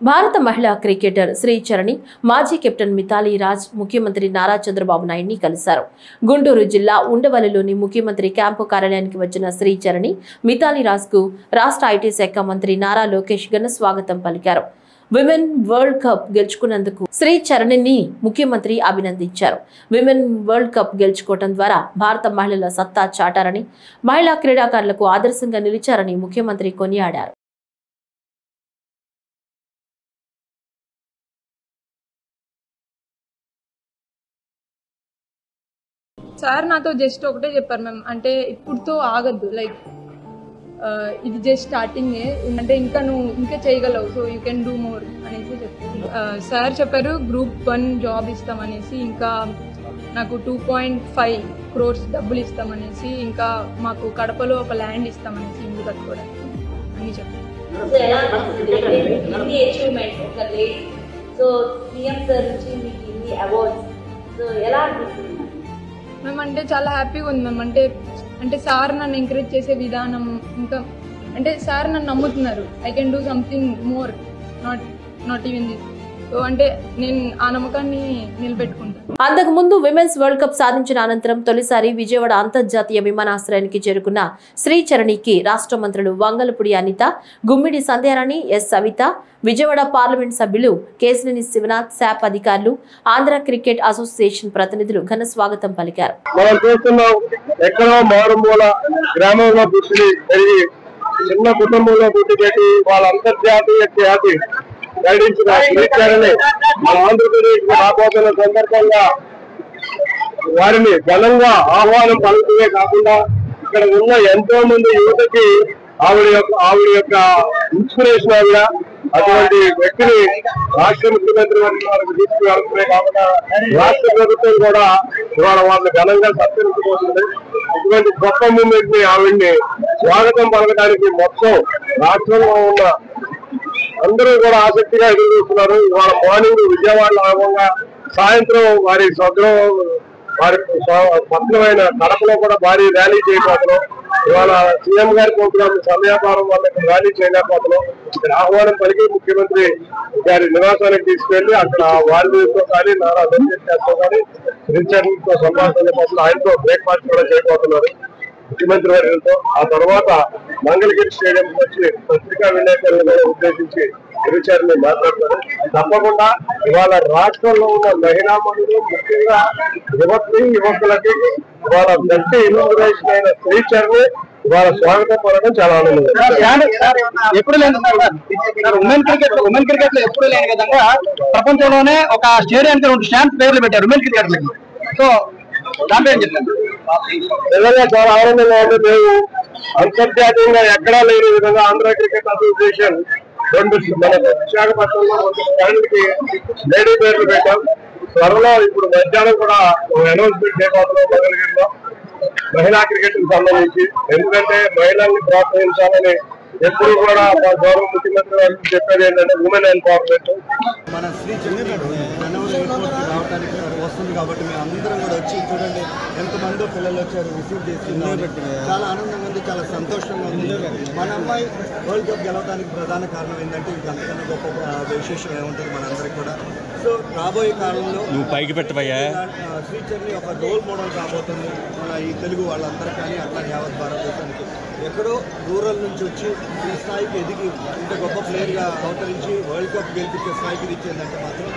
భారత మహిళా క్రికెటర్ శ్రీచరణి మాజీ కెప్టెన్ మిథాలీ రాజ్ ముఖ్యమంత్రి నారా చంద్రబాబు నాయుడిని కలిశారు. గుంటూరు జిల్లా ఉండవల్లిలోని ముఖ్యమంత్రి క్యాంపు కార్యాలయానికి వచ్చిన శ్రీచరణి మిథాలీ రాజ్ కు రాష్ట్ర ఐటీ శాఖ మంత్రి నారా లోకేష్ ఘన స్వాగతం పలికారు. విమెన్ వరల్డ్ కప్ గెలుచుకున్నందుకు శ్రీచరణిని ముఖ్యమంత్రి అభినందించారు. విమెన్ వరల్డ్ కప్ గెలుచుకోవడం ద్వారా భారత మహిళల సత్తా చాటారని, మహిళా క్రీడాకారులకు ఆదర్శంగా నిలిచారని ముఖ్యమంత్రి కొనియాడారు. సార్ నాతో జస్ట్ ఒకటే చెప్పారు మ్యామ్, అంటే ఇప్పుడుతో ఆగద్దు, లైక్ ఇది జస్ట్ స్టార్టింగ్, అంటే ఇంకా నువ్వు ఇంకా చేయగలవు, so you can do more అనేసి చెప్పారు. సార్ చెప్పారు గ్రూప్ 1 జాబ్ ఇస్తామనేసి, ఇంకా నాకు 2.5 crores డబ్బులు ఇస్తామనేసి, ఇంకా మాకు కడపలో ఒక ల్యాండ్ ఇస్తామనేసి ఇల్లు కట్టుకోవడానికి అని చెప్పారు. మేము అంటే చాలా హ్యాపీగా ఉంది మ్యామ్. అంటే సార్ నన్ను ఎంకరేజ్ చేసే విధానం, ఇంకా అంటే సార్ నన్ను నమ్ముతున్నారు, I can do something more, not even this. So అంటే నేను ఆ నమ్మకాన్ని నిలబెట్టుకుంటాను. అంతకు ముందు విమెన్స్ వరల్డ్ కప్ సాధించిన అనంతరం తొలిసారి విజయవాడ అంతర్జాతీయ విమానాశ్రయానికి చేరుకున్న శ్రీచరణికి రాష్ట్ర మంత్రులు వంగలపూడి అనిత, గుమ్మిడి సంధ్యారాణి, ఎస్ సవిత, విజయవాడ పార్లమెంట్ సభ్యులు కేశినేని శివనాథ్, శాప్ అధికారులు, ఆంధ్ర క్రికెట్ అసోసియేషన్ ప్రతినిధులు ఘన స్వాగతం పలికారు. చిన్న కుటుంబంలో పుట్టి పెట్టి వాళ్ళ అంతర్జాతీయ ఖ్యాతి గడించిన శ్రీచరణి మన ఆంధ్రప్రదేశ్ రాబోతున్న సందర్భంగా వారిని ఘనంగా ఆహ్వానం పలుకునే కాకుండా ఇక్కడ ఉన్న ఎంతో మంది యువతకి ఆవిడ యొక్క ఇన్స్పిరేషన్ ఆవిడ. అటువంటి వ్యక్తిని రాష్ట్ర ముఖ్యమంత్రి వారికి తీసుకువెళ్తూనే కాకుండా రాష్ట్ర ప్రభుత్వం కూడా ఇవాళ వాళ్ళని ఘనంగా సత్కరించబోతుంది. ఇటువంటి గొప్ప మూమెంట్ ని ఆవిడ్ని స్వాగతం పలకడానికి మొత్తం రాష్ట్రంలో ఉన్న అందరూ కూడా ఆసక్తిగా ఎదురు చూస్తున్నారు. ఇవాళ మార్నింగ్ విజయవాడలో ఆగంగా సాయంత్రం వారి స్వగ్రహం వారి పట్టణమైన కడపలో కూడా భారీ ర్యాలీ చేయబోతున్నాం. ఇవాళ సీఎం గారి ప్రోగ్రాం సమయాభారం వల్ల ర్యాలీ చేయలేకపోతున్నాం. ఇక్కడ ఆహ్వానం పలికి ముఖ్యమంత్రి గారి నివాసానికి తీసుకెళ్లి అక్కడ వారితో కానీ నారా లోకేష్తో కానీ శ్రీచరణితో సంభాషణ కోసం ఆయనతో బ్రేక్ఫాస్ట్ కూడా చేయబోతున్నారు ముఖ్యమంత్రి వర్గంతో. ఆ తర్వాత మంగళగిరి స్టేడియం వచ్చి పత్రికా విలేకరులను కూడా ఉద్దేశించి శ్రీచరణి మాట్లాడతారు. తప్పకుండా ఇవాళ రాష్ట్రంలో ఉన్న మహిళా మనులు, ముఖ్యంగా యువకులకి ఇవాళ గట్టి ఇన్స్పిరేషన్ అయిన శ్రీచరణి ఇవాళ స్వాగతం పడడం చాలా ఆనందం. ఎప్పుడు లేని ఉమెన్ క్రికెట్ లో ఎప్పుడు లేని విధంగా ప్రపంచంలోనే ఒక స్టేడియానికి 2 స్టాండ్ పేర్లు పెట్టారు ఉమెన్ క్రికెట్ లకి. సో దాంట్లో ఏం చెప్తాను, నిజంగా చాలా ఆనందంగా ఉంది. మేము అంతర్జాతీయంగా ఎక్కడా లేని విధంగా ఆంధ్ర క్రికెట్ అసోసియేషన్ 2 మన విశాఖపట్నంలో 2 స్టాండ్కి లేడీ పేర్లు పెట్టాం. త్వరలో ఇప్పుడు మధ్యాహ్నం కూడా అనౌన్స్మెంట్ చేయబోతున్నాం మంగళగిరిలో మహిళా క్రికెట్ కి సంబంధించి. ఎందుకంటే మహిళల్ని ప్రోత్సహించాలని ఎప్పుడు కూడా మా గౌరవ ముఖ్యమంత్రి గారికి చెప్పేది ఏంటంటే ఉమెన్ ఎంపవర్మెంట్. మన శ్రీచరణి జనవరి రావడానికి వస్తుంది కాబట్టి మేము అందరం కూడా వచ్చి చూడండి ఎంతమందో పిల్లలు వచ్చారు, రిసీవ్ చేస్తున్నారు. చాలా ఆనందంగా ఉంది, చాలా సంతోషంగా ఉంది. మన అమ్మాయి వరల్డ్ కప్ గెలవడానికి ప్రధాన కారణం ఏంటంటే ఇది అంతకన్నా గొప్ప విశేషం ఏముంటుంది మనందరికీ కూడా. సో రాబోయే కాలంలో నువ్వు పైకి పెట్టబోయా శ్రీచరణి ఒక రోల్ మోడల్ కాబోతుంది మన ఈ తెలుగు వాళ్ళందరూ కానీ అట్లా యావత్ భారతదేశానికి. ఎక్కడో రూరల్ నుంచి వచ్చి ఈ స్థాయికి ఎదిగి ఇంత గొప్ప ప్లేయర్గా అవతరించి వరల్డ్ కప్ గెలిపించే స్థాయికి ఇచ్చేందంటే మాత్రం